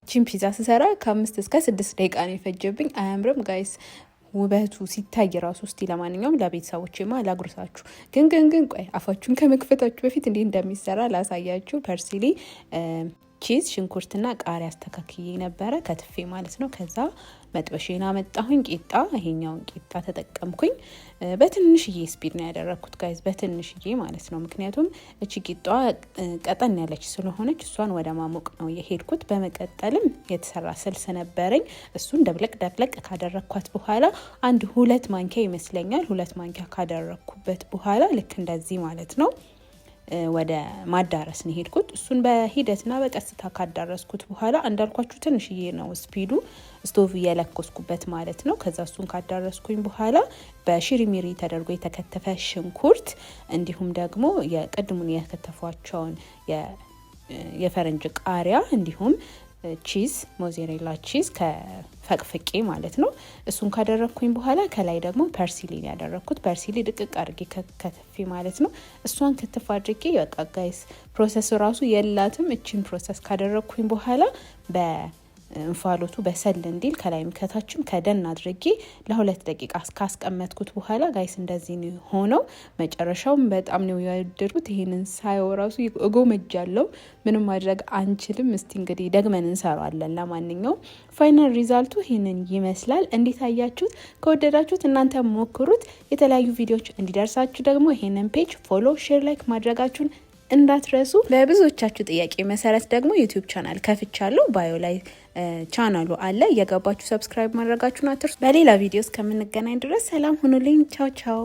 ቺን ፒዛ ስሰራ ከ5 እስከ 6 ደቂቃ ነው የፈጀብኝ። አያምርም ጋይስ? ውበቱ ሲታይ ራሱ እስቲ ለማንኛውም ለቤተሰቦቼማ ላጉርሳችሁ። ግን ቆይ አፋችሁን ከመክፈታችሁ በፊት እንዴት እንደሚሰራ ላሳያችሁ። ፐርሲሊ ቺዝ ሽንኩርትና ቃሪያ አስተካክዬ ነበረ ከትፌ ማለት ነው። ከዛ መጥበሼን አመጣሁኝ። ቂጣ ይሄኛውን ቂጣ ተጠቀምኩኝ። በትንሽዬ ስፒድ ነው ያደረኩት ጋይዝ፣ በትንሽዬ ማለት ነው። ምክንያቱም እቺ ቂጣዋ ቀጠን ያለች ስለሆነች እሷን ወደ ማሞቅ ነው የሄድኩት። በመቀጠልም የተሰራ ስልስ ነበረኝ። እሱን ደብለቅ ካደረኳት በኋላ አንድ 2 ማንኪያ ይመስለኛል 2 ማንኪያ ካደረኩበት በኋላ ልክ እንደዚህ ማለት ነው ወደ ማዳረስ ነው ሄድኩት። እሱን በሂደትና በቀስታ ካዳረስኩት በኋላ እንዳልኳችሁ ትንሽዬ ነው ስፒዱ፣ ስቶቭ እየለኮስኩበት ማለት ነው። ከዛ እሱን ካዳረስኩኝ በኋላ በሽሪሚሪ ተደርጎ የተከተፈ ሽንኩርት እንዲሁም ደግሞ የቅድሙን የከተፏቸውን የፈረንጅ ቃሪያ እንዲሁም ቺዝ ሞዜሬላ ቺዝ ከፈቅፍቄ ማለት ነው። እሱን ካደረኩኝ በኋላ ከላይ ደግሞ ፐርሲሊ ያደረኩት ፐርሲሊ ድቅቅ አድርጌ ከተፌ ማለት ነው። እሷን ክትፍ አድርጌ በቃ ጋይስ ፕሮሰስ ራሱ የላትም። እቺን ፕሮሰስ ካደረኩኝ በኋላ እንፋሎቱ በሰል እንዲል ከላይም ከታችም ከደን አድርጌ ለ2 ደቂቃ ካስቀመጥኩት በኋላ ጋይስ እንደዚህ ነው ሆነው። መጨረሻውም በጣም ነው ያወደድኩት። ይሄንን ሳይው ራሱ እጎመጃለሁ። ምንም ማድረግ አንችልም። እስቲ እንግዲህ ደግመን እንሰራለን። ለማንኛውም ፋይናል ሪዛልቱ ይሄንን ይመስላል። እንዴት አያችሁት? ከወደዳችሁት እናንተ ሞክሩት። የተለያዩ ቪዲዮዎች እንዲደርሳችሁ ደግሞ ይሄንን ፔጅ ፎሎ፣ ሼር፣ ላይክ ማድረጋችሁን እንዳትረሱ። በብዙዎቻችሁ ጥያቄ መሰረት ደግሞ ዩቲዩብ ቻናል ከፍቻለሁ። ባዮ ላይ ቻናሉ አለ። እየገባችሁ ሰብስክራይብ ማድረጋችሁን አትርሱ። በሌላ ቪዲዮ እስከምንገናኝ ድረስ ሰላም ሁኑልኝ። ቻው ቻው።